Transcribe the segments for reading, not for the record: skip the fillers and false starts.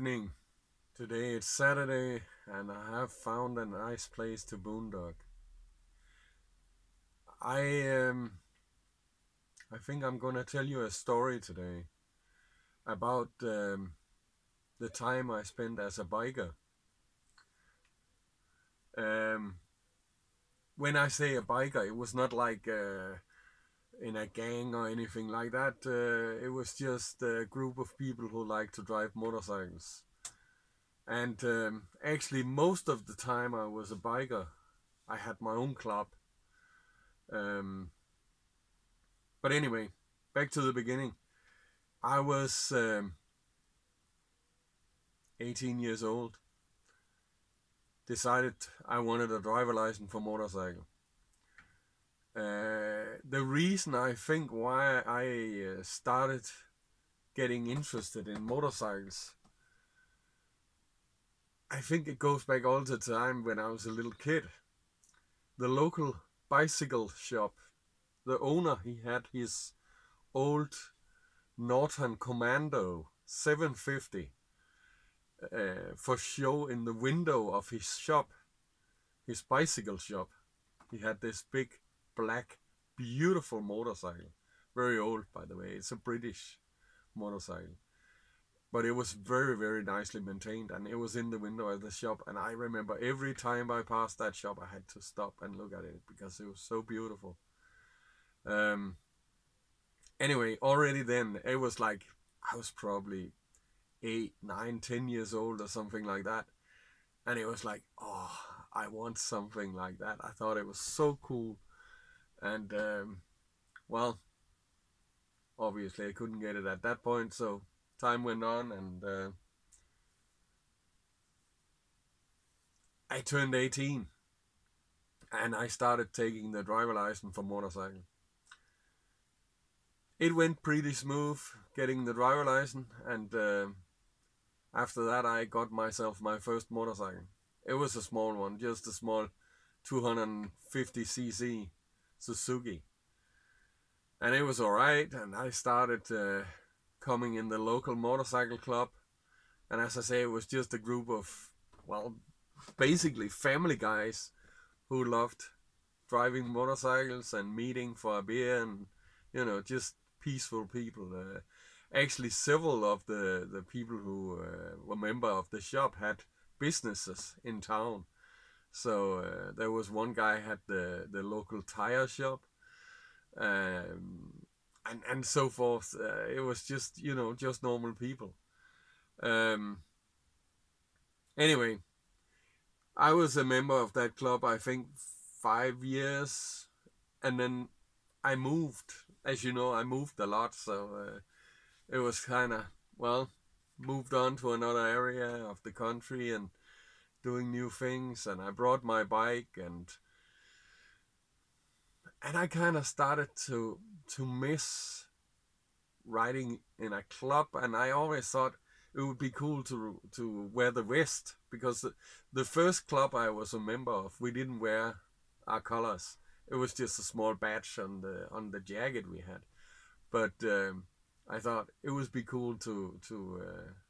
evening. Today it's Saturday and I have found a nice place to boondock. I I think I'm gonna tell you a story today about the time I spent as a biker. Um, when I say a biker, it was not like in a gang or anything like that. It was just a group of people who like to drive motorcycles. And actually, most of the time I was a biker, I had my own club. Um, but anyway, back to the beginning. I was 18 years old. Decided I wanted a driver license for motorcycle. The reason I think why I started getting interested in motorcycles, I think it goes back all the time when I was a little kid. The local bicycle shop, the owner, he had his old Norton Commando 750 for show in the window of his shop, his bicycle shop. He had this big, black, beautiful motorcycle. Very old, by the way. It's a British motorcycle. But it was very, very nicely maintained, and it was in the window of the shop. And I remember every time I passed that shop, I had to stop and look at it because it was so beautiful. Um, anyway, already then, it was like I was probably 8, 9, 10 years old or something like that. And it was like, oh, I want something like that. I thought it was so cool. And well, obviously I couldn't get it at that point. So time went on, and I turned 18, and I started taking the driver license for motorcycle. It went pretty smooth getting the driver license, and after that I got myself my first motorcycle. It was a small one, just a small 250cc Suzuki. And it was alright, and I started coming in the local motorcycle club. And as I say, it was just a group of, well, basically family guys who loved driving motorcycles and meeting for a beer, and just peaceful people. Actually, several of the people who were member of the shop had businesses in town. So there was one guy had the local tire shop, and so forth. It was just just normal people. Um, anyway, I was a member of that club, I think, 5 years, and then I moved. As you know, I moved a lot, so it was kind of, well, moved on to another area of the country and doing new things. And I brought my bike, and I kind of started to miss riding in a club. And I always thought it would be cool to wear the vest, because the first club I was a member of, we didn't wear our colors. It was just a small badge on the jacket we had. But I thought it would be cool to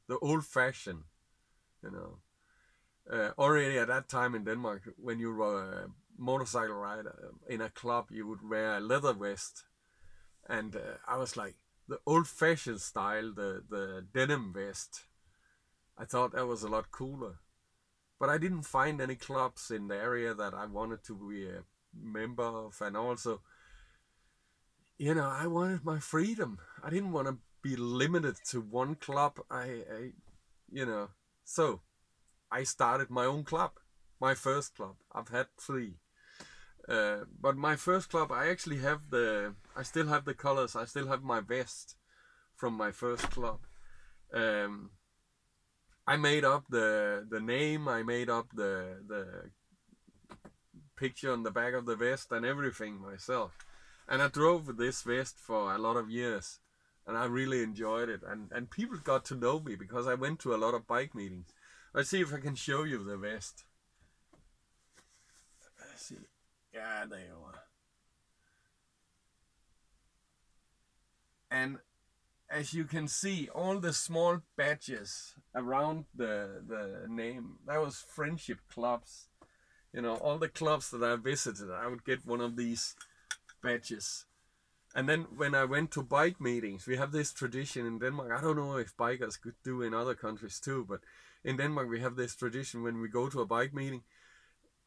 the old fashioned, you know. Already at that time in Denmark, when you were a motorcycle rider in a club, you would wear a leather vest, and I was like, the old fashioned style, the denim vest. I thought that was a lot cooler. But I didn't find any clubs in the area that I wanted to be a member of, and also, I wanted my freedom. I didn't want to be limited to one club. So I started my own club, my first club. I've had 3. But my first club, I still have the colors. I still have my vest from my first club. Um, I made up the name. I made up the picture on the back of the vest and everything myself. And I drove this vest for a lot of years, and I really enjoyed it. And people got to know me because I went to a lot of bike meetings. Let's see if I can show you the vest. Let's see. Yeah, there you are. And as you can see, all the small badges around the name, that was friendship clubs. You know, all the clubs that I visited, I would get one of these badges. And then when I went to bike meetings, we have this tradition in Denmark. I don't know if bikers could do in other countries too, but in Denmark we have this tradition when we go to a bike meeting,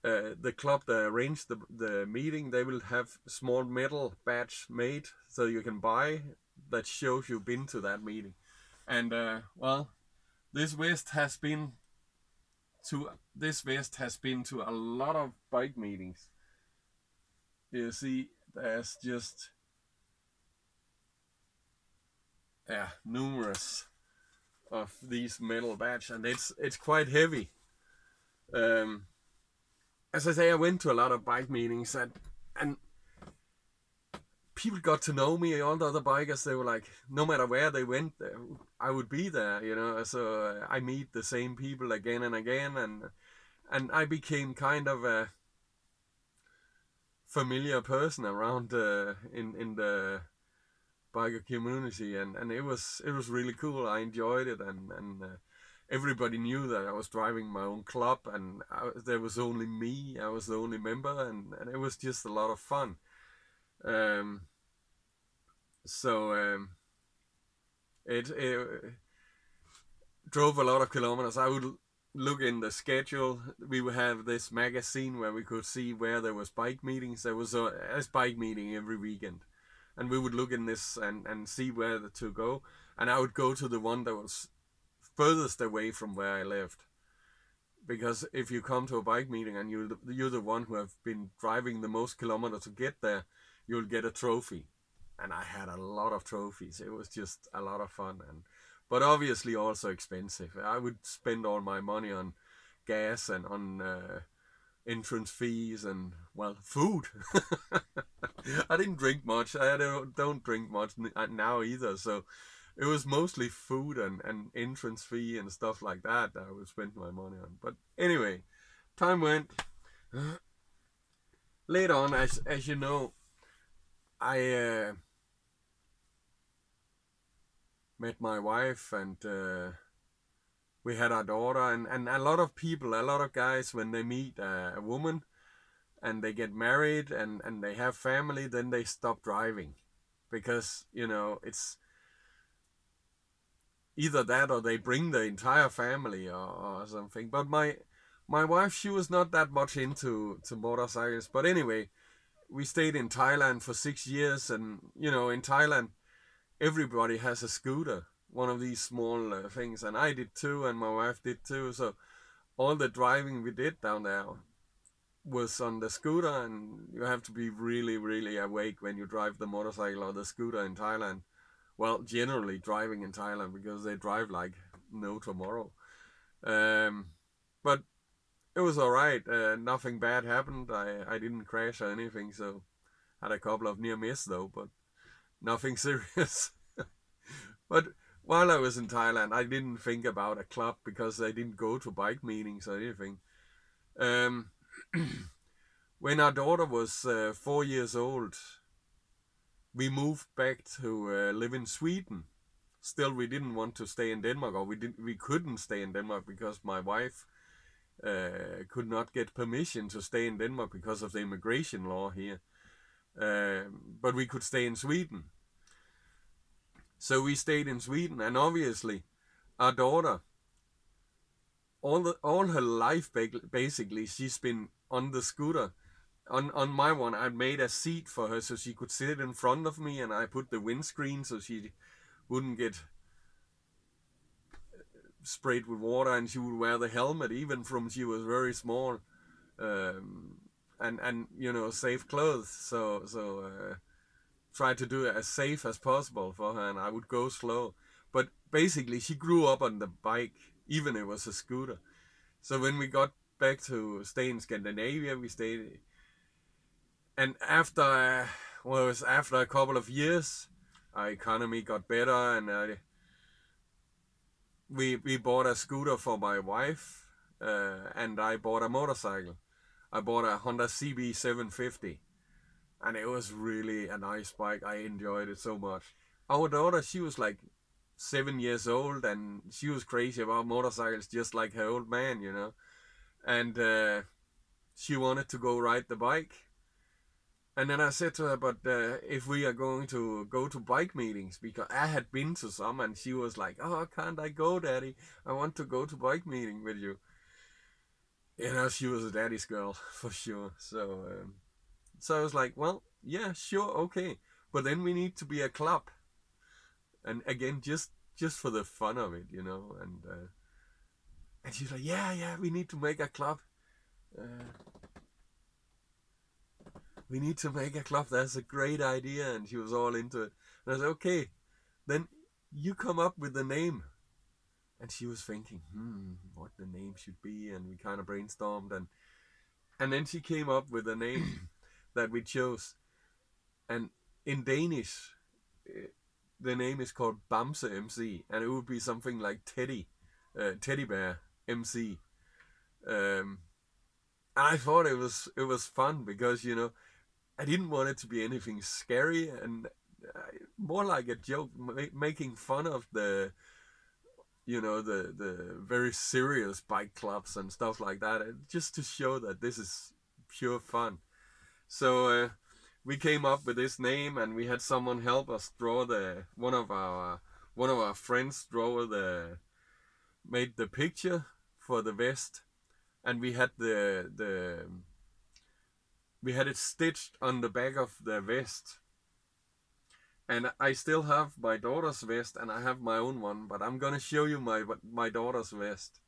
the club that arranged the meeting, they will have small metal badge made so you can buy that shows you've been to that meeting. And well, this vest has been to a lot of bike meetings. You see, there's just numerous of these metal badges, and it's quite heavy. As I say, I went to a lot of bike meetings, and people got to know me. All the other bikers, they were like, no matter where they went, I would be there, you know. So I meet the same people again and again, and I became kind of a familiar person around in the biker community, and it was really cool. I enjoyed it, and everybody knew that I was driving my own club, and there was only me. I was the only member, and it was just a lot of fun. It drove a lot of kilometers. I would look in the schedule. We would have this magazine where we could see where there was bike meetings. There was a bike meeting every weekend, and we would look in this and see where to go. And I would go to the one that was furthest away from where I lived, because if you come to a bike meeting and you're the one who have been driving the most kilometers to get there, you'll get a trophy. And I had a lot of trophies. It was just a lot of fun, but obviously also expensive. I would spend all my money on gas and on entrance fees and, well, food. I didn't drink much. I don't drink much now either, so it was mostly food and entrance fee and stuff like that I would spend my money on. But anyway, time went. Later on, as you know, I met my wife, and we had our daughter, and a lot of people, a lot of guys, when they meet a woman and they get married and they have family, then they stop driving, because, you know, it's either that or they bring the entire family or something. But my wife, she was not that much into motorcycles. But anyway, we stayed in Thailand for 6 years, and, you know, in Thailand everybody has a scooter, one of these small things, and I did too, and my wife did too. So all the driving we did down there was on the scooter, and you have to be really, really awake when you drive the motorcycle or the scooter in Thailand. Well, generally driving in Thailand, because they drive like no tomorrow. But it was all right. Nothing bad happened. I didn't crash or anything, so had a couple of near miss though, but nothing serious. But while I was in Thailand, I didn't think about a club, because I didn't go to bike meetings or anything. When our daughter was 4 years old, we moved back to live in Sweden. Still, we didn't want to stay in Denmark, or we couldn't stay in Denmark, because my wife could not get permission to stay in Denmark because of the immigration law here. But we could stay in Sweden. So we stayed in Sweden, and obviously our daughter, all her life basically, she's been on the scooter. On my one, I made a seat for her so she could sit in front of me, and I put the windscreen so she wouldn't get sprayed with water, and she would wear the helmet even from she was very small, and you know, safe clothes. So try to do it as safe as possible for her, and I would go slow. But basically, she grew up on the bike, even it was a scooter. So when we got back to stay in Scandinavia, we stayed, and after after a couple of years, our economy got better, and we bought a scooter for my wife, and I bought a motorcycle. I bought a Honda CB 750, and it was really a nice bike. I enjoyed it so much. Our daughter, she was like 7 years old, and she was crazy about motorcycles just like her old man, you know. And she wanted to go ride the bike. And then I said to her, but if we are going to go to bike meetings, because I had been to some, and she was like, oh, can't I go, Daddy? I want to go to bike meeting with you. You know, she was a daddy's girl for sure. So I was like, well, yeah, sure, okay. But then we need to be a club. And again, just for the fun of it, you know. And she's like, yeah, we need to make a club. We need to make a club. That's a great idea. And she was all into it. And I said, okay, then you come up with the name. And she was thinking, what the name should be. And we kind of brainstormed. And then she came up with a name that we chose. And in Danish, the name is called Bamse MC. And it would be something like teddy bear MC. And I thought it was fun because, you know, I didn't want it to be anything scary, and more like a joke, making fun of the, you know, the very serious bike clubs and stuff like that, just to show that this is pure fun. So we came up with this name, and we had someone help us draw one of our friends made the picture for the vest, and we had we had it stitched on the back of the vest. And I still have my daughter's vest, and I have my own one, but I'm gonna show you my daughter's vest.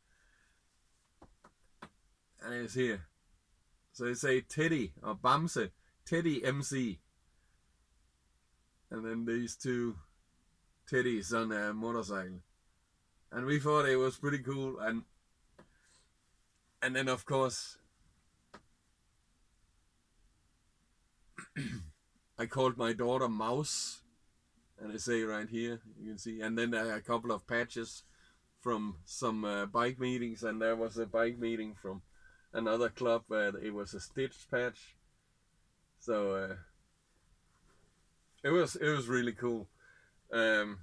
And it's here. So it say Teddy or Bamse, Teddy MC. And then these two teddies on a motorcycle. And we thought it was pretty cool, and then of course I called my daughter Mouse, and I say right here, you can see, and then a couple of patches from some bike meetings, and there was a bike meeting from another club where it was a stitched patch. So it was really cool. And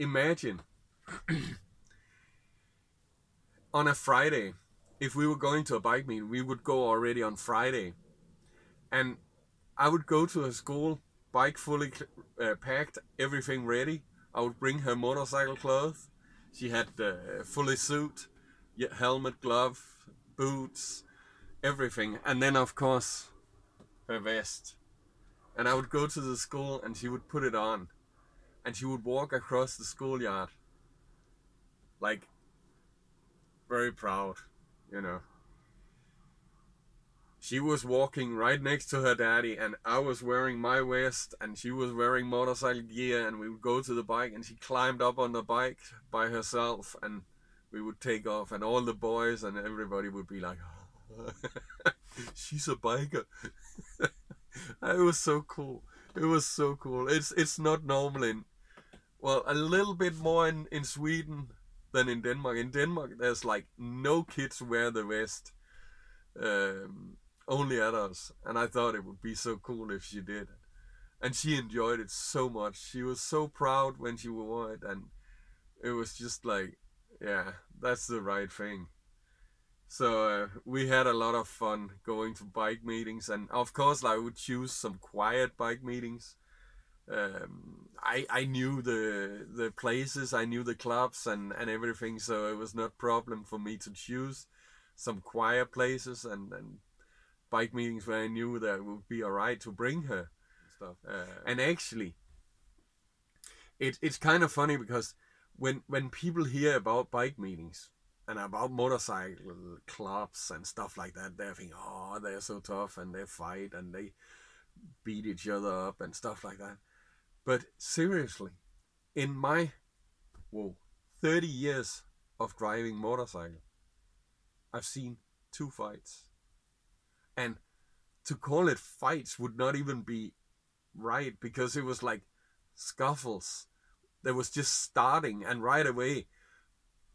imagine on a Friday, if we were going to a bike meeting, we would go already on Friday, and I would go to her school, bike fully packed, everything ready. I would bring her motorcycle clothes. She had fully suit, helmet, glove, boots, everything. And then of course her vest. And I would go to the school, and she would put it on. And she would walk across the schoolyard. Like, very proud, you know. She was walking right next to her daddy, and I was wearing my vest, and she was wearing motorcycle gear, and we would go to the bike, and she climbed up on the bike by herself, and we would take off, and all the boys and everybody would be like, oh, she's a biker. It was so cool. It was so cool. It's not normal well, a little bit more in Sweden than in Denmark. In Denmark, there's like no kids wear the vest. Only adults, and I thought it would be so cool if she did. And she enjoyed it so much. She was so proud when she wore it, and it was just like, yeah, that's the right thing. So we had a lot of fun going to bike meetings, and of course I would choose some quiet bike meetings. I knew the places, I knew the clubs and everything, so it was not problem for me to choose some quiet places and bike meetings where I knew that it would be alright to bring her stuff. And actually, it's kind of funny because when people hear about bike meetings and about motorcycle clubs and stuff like that, they think, oh, they're so tough, and they fight and they beat each other up and stuff like that. But seriously, in my 30 years of driving motorcycle, I've seen 2 fights. And to call it fights would not even be right, because it was like scuffles. There was just starting, and right away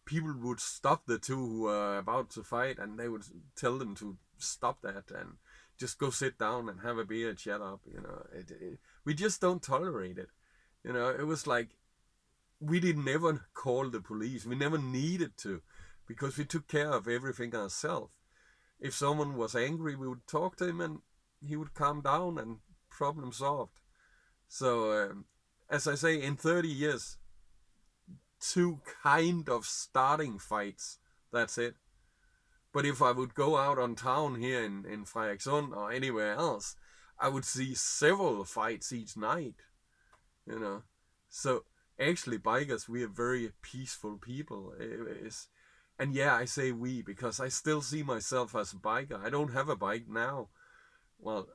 people would stop the two who were about to fight, and they would tell them to stop that and just go sit down and have a beer, chat up. You know, we just don't tolerate it. You know, it was like we didn't ever call the police. We never needed to, because we took care of everything ourselves. If someone was angry, we would talk to him and he would calm down and problem solved. So, as I say, in 30 years, two kind of starting fights. That's it. But if I would go out on town here in Frederikssund or anywhere else, I would see several fights each night, you know. So actually, bikers, we are very peaceful people. And yeah, I say we because I still see myself as a biker. I don't have a bike now. Well,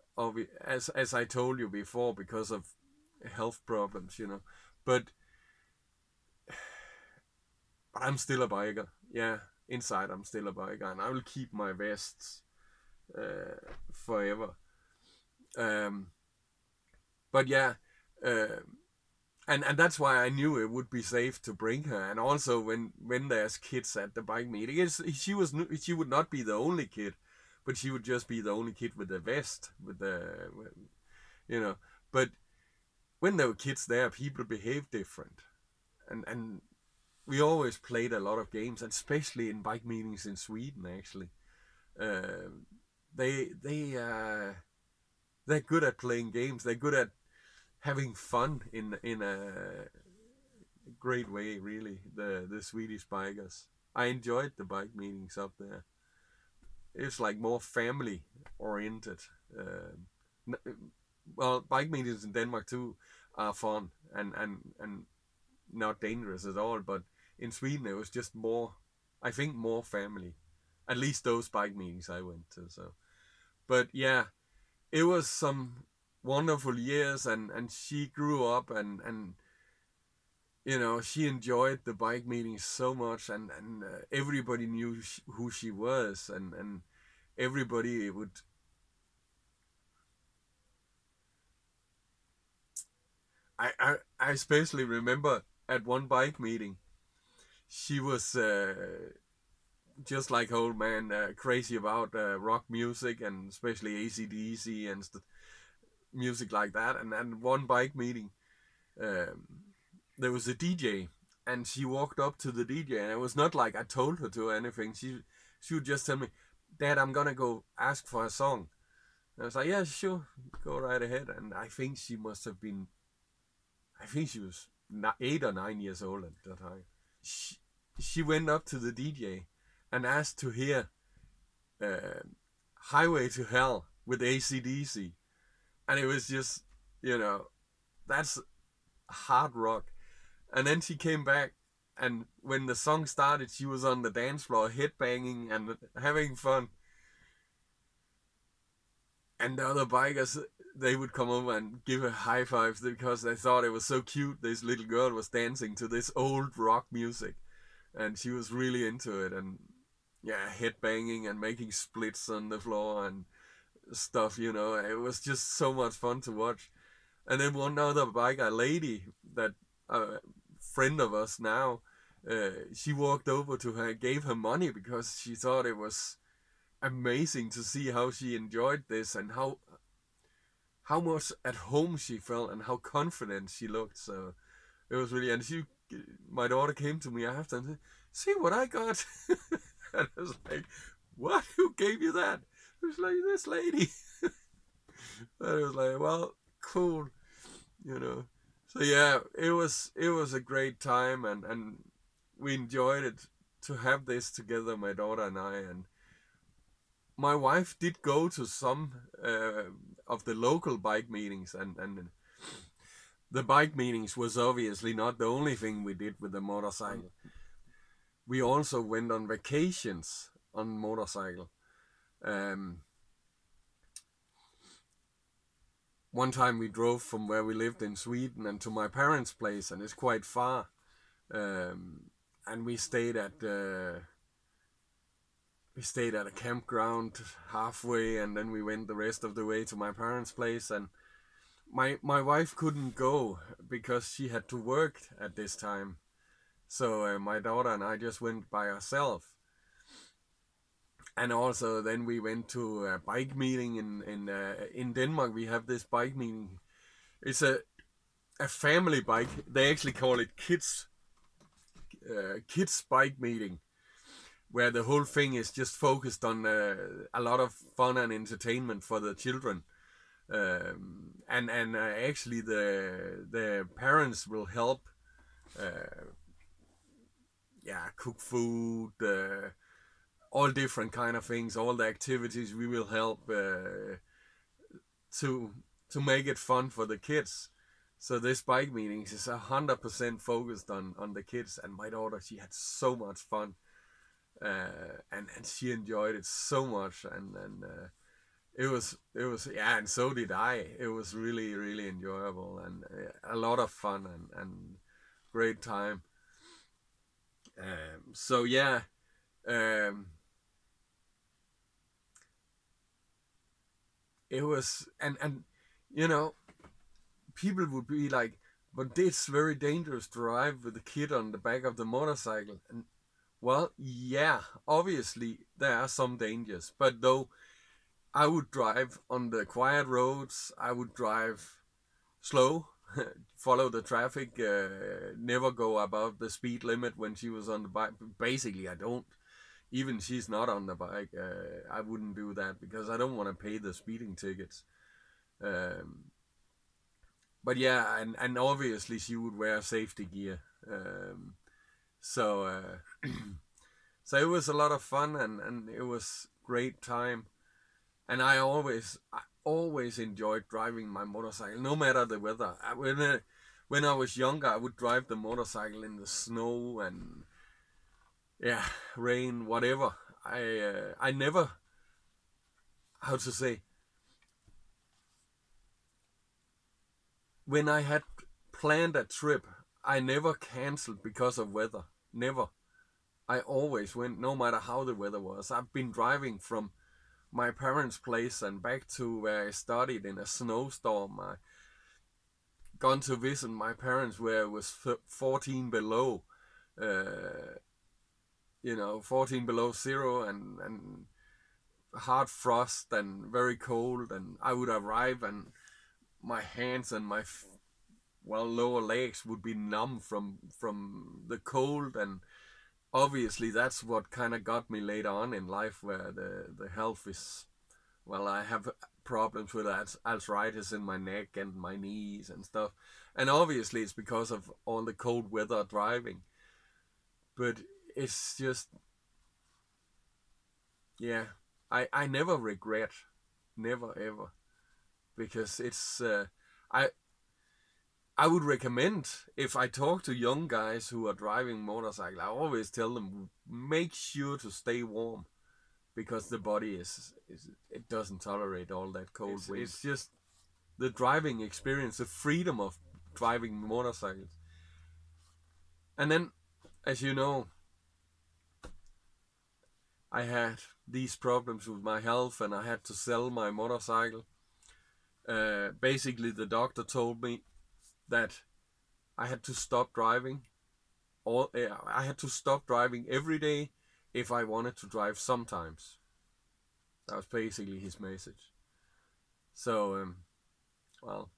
as I told you before, because of health problems, you know. But I'm still a biker. Yeah, inside I'm still a biker, and I will keep my vests forever. Um, but yeah, uh, and that's why I knew it would be safe to bring her. And also when there's kids at the bike meeting, she would not be the only kid, but she would just be the only kid with the vest, with the, you know. But when there were kids there, people behave different, and we always played a lot of games, and especially in bike meetings in Sweden. Actually, uh, they're good at playing games. They're good at having fun in a great way. Really, the Swedish bikers. I enjoyed the bike meetings up there. It's like more family oriented. Well, bike meetings in Denmark too are fun and not dangerous at all. But in Sweden, it was just more, I think, more family. At least those bike meetings I went to. So, but yeah, it was some wonderful years, and she grew up, and you know, she enjoyed the bike meetings so much, and everybody knew who she was, and everybody would. I especially remember at one bike meeting, she was just like old man, crazy about rock music and especially AC/DC and music like that. And one bike meeting, um, there was a DJ, and she walked up to the DJ, and it was not like I told her to or anything. She would just tell me, "Dad, I'm gonna go ask for a song." And I was like, "Yeah, sure, go right ahead." And I think she must have been, I think she was 8 or 9 years old at that time. She, she went up to the DJ and asked to hear uh, Highway to Hell with AC/DC. And it was just, you know, that's hard rock. And then she came back, and when the song started, she was on the dance floor headbanging and having fun. And the other bikers, they would come over and give her high fives because they thought it was so cute. This little girl was dancing to this old rock music, and she was really into it. And yeah, headbanging and making splits on the floor and stuff. You know, it was just so much fun to watch. And then one other biker lady, that friend of us now, she walked over to her, gave her money because she thought it was amazing to see how she enjoyed this, and how much at home she felt and how confident she looked. So it was really, and my daughter came to me after and said, "See what I got." And I was like, "What? Who gave you that?" It was like, "This lady." And I was like, "Well, cool, you know." So yeah, it was a great time, and we enjoyed it to have this together, my daughter and I. And my wife did go to some of the local bike meetings, and the bike meetings was obviously not the only thing we did with the motorcycle. We also went on vacations on motorcycle. Um, One time we drove from where we lived in Sweden and to my parents' place, and it's quite far. And we stayed at a campground halfway, and then we went the rest of the way to my parents' place. And my wife couldn't go because she had to work at this time. So my daughter and I just went by ourselves. And also then we went to a bike meeting in Denmark. We have this bike meeting. It's a family bike. They actually call it kids kids bike meeting where the whole thing is just focused on a lot of fun and entertainment for the children. And actually the parents will help, cook food, all different kind of things, all the activities. We will help to make it fun for the kids. So this bike meetings is 100% focused on the kids, and my daughter, she had so much fun, and she enjoyed it so much, and it was yeah, and so did I. It was really, really enjoyable, and a lot of fun, and great time. So yeah, um, it was, and you know, people would be like, but it's very dangerous to drive with a kid on the back of the motorcycle. And well, yeah, obviously there are some dangers, but though I would drive on the quiet roads, I would drive slow, follow the traffic, never go above the speed limit when she was on the bike. Basically, I don't. Even she's not on the bike, I wouldn't do that because I don't want to pay the speeding tickets. Um, but yeah, and obviously she would wear safety gear. So so it was a lot of fun, and it was great time. And I always enjoyed driving my motorcycle, no matter the weather. When I was younger, I would drive the motorcycle in the snow and yeah, rain, whatever. I never, how to say, when I had planned a trip, I never canceled because of weather. Never. I always went, no matter how the weather was. I've been driving from my parents' place and back to where I studied in a snowstorm. I gone to visit my parents where it was 14 below, uh, 14 below zero, and hard frost and very cold. And I would arrive, and my hands and my lower legs would be numb from the cold. And obviously that's what kind of got me later on in life, where the health is, well, I have problems with arthritis in my neck and my knees and stuff. And obviously it's because of all the cold weather driving. But it's just, yeah, I never regret, never ever, because it's I I would recommend, if I talk to young guys who are driving motorcycle, I always tell them, make sure to stay warm, because the body is it doesn't tolerate all that cold wind. It's just the driving experience, the freedom of driving motorcycles. And then, as you know, I had these problems with my health, and I had to sell my motorcycle. Basically, the doctor told me that I had to stop driving. I had to stop driving every day if I wanted to drive sometimes. That was basically his message. So, well,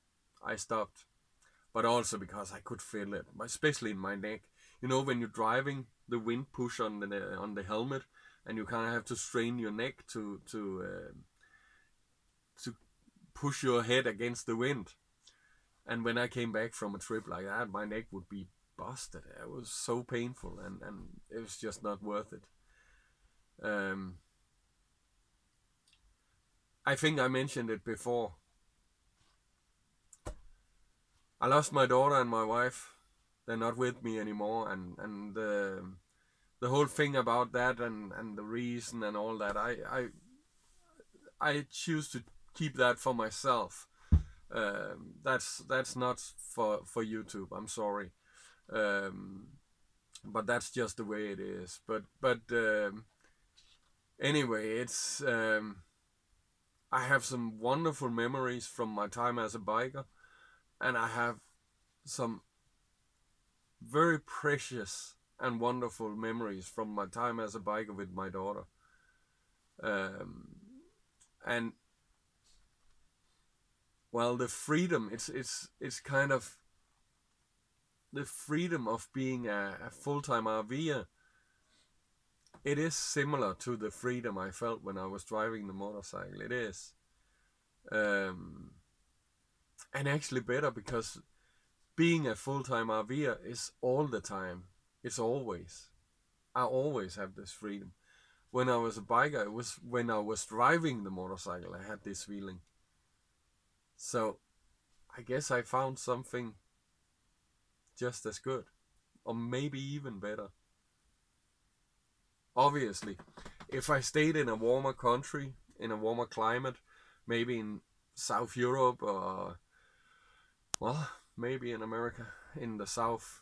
I stopped, but also because I could feel it, especially in my neck. You know, when you're driving, the wind push on the helmet, and you kind of have to strain your neck to push your head against the wind. And when I came back from a trip like that, my neck would be busted. It was so painful, and it was just not worth it. Um, I think I mentioned it before. I lost my daughter and my wife. They're not with me anymore, and the whole thing about that, and the reason and all that, I choose to keep that for myself. That's not for YouTube. I'm sorry, um, but that's just the way it is. But anyway, it's I have some wonderful memories from my time as a biker, and I have some very precious and wonderful memories from my time as a biker with my daughter. Um, and well, the freedom, it's kind of, the freedom of being a full-time RVer, it is similar to the freedom I felt when I was driving the motorcycle. It is. And actually better, because being a full-time RVer is all the time. It's always. I always have this freedom. When I was a biker, it was when I was driving the motorcycle, I had this feeling. So I guess I found something just as good, or maybe even better. Obviously, if I stayed in a warmer country, in a warmer climate, maybe in South Europe, or, well, maybe in America, in the South,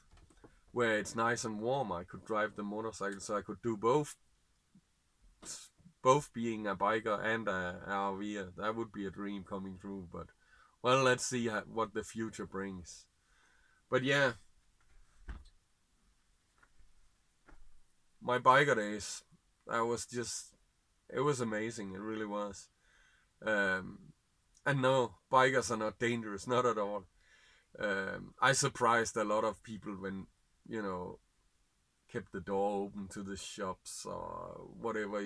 where it's nice and warm, I could drive the motorcycle, so I could do both being a biker and a RVer. That would be a dream coming true, but, well, let's see what the future brings. But yeah, my biker days, it was amazing. It really was. And no, bikers are not dangerous, not at all. I surprised a lot of people when, kept the door open to the shops or whatever,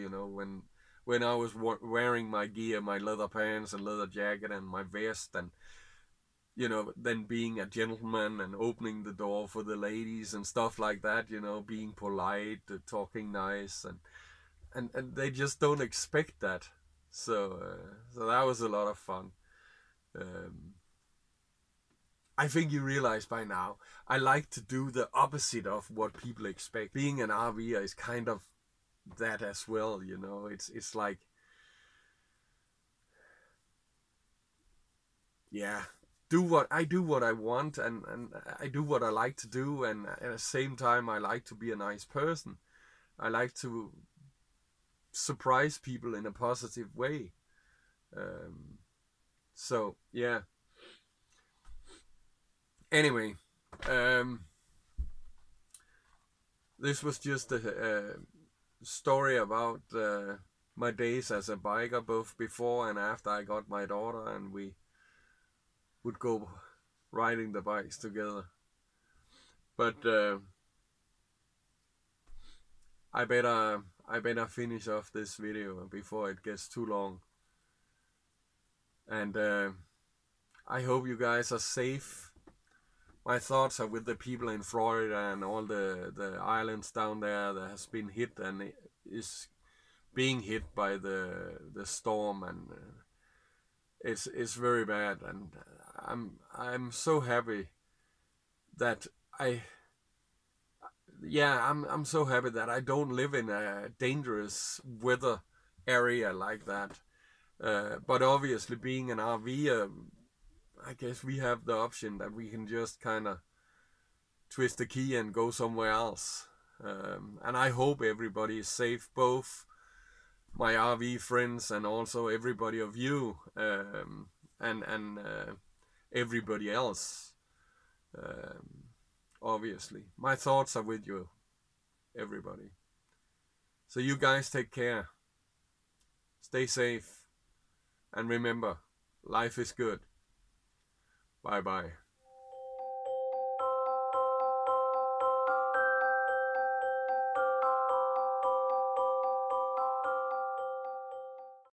when I was wearing my gear, my leather pants and leather jacket and my vest, and, then being a gentleman and opening the door for the ladies and stuff like that, being polite, talking nice, and they just don't expect that. So that was a lot of fun. I think you realize by now, I like to do the opposite of what people expect. Being an RVer is kind of that as well, It's like, yeah, do what I want, and I do what I like to do, and at the same time I like to be a nice person. I like to surprise people in a positive way. So yeah. Anyway, this was just a story about my days as a biker, both before and after I got my daughter, and we would go riding the bikes together. But I better finish off this video before it gets too long. And I hope you guys are safe. My thoughts are with the people in Florida and all the islands down there that has been hit and is being hit by the storm, and it's very bad. And I'm so happy that I'm so happy that I don't live in a dangerous weather area like that. But obviously, being an RVer, I guess we have the option that we can just kind of twist the key and go somewhere else. And I hope everybody is safe, both my RV friends and also everybody of you, and everybody else. Obviously, my thoughts are with you, everybody. So you guys take care, stay safe, and remember, life is good. Bye bye.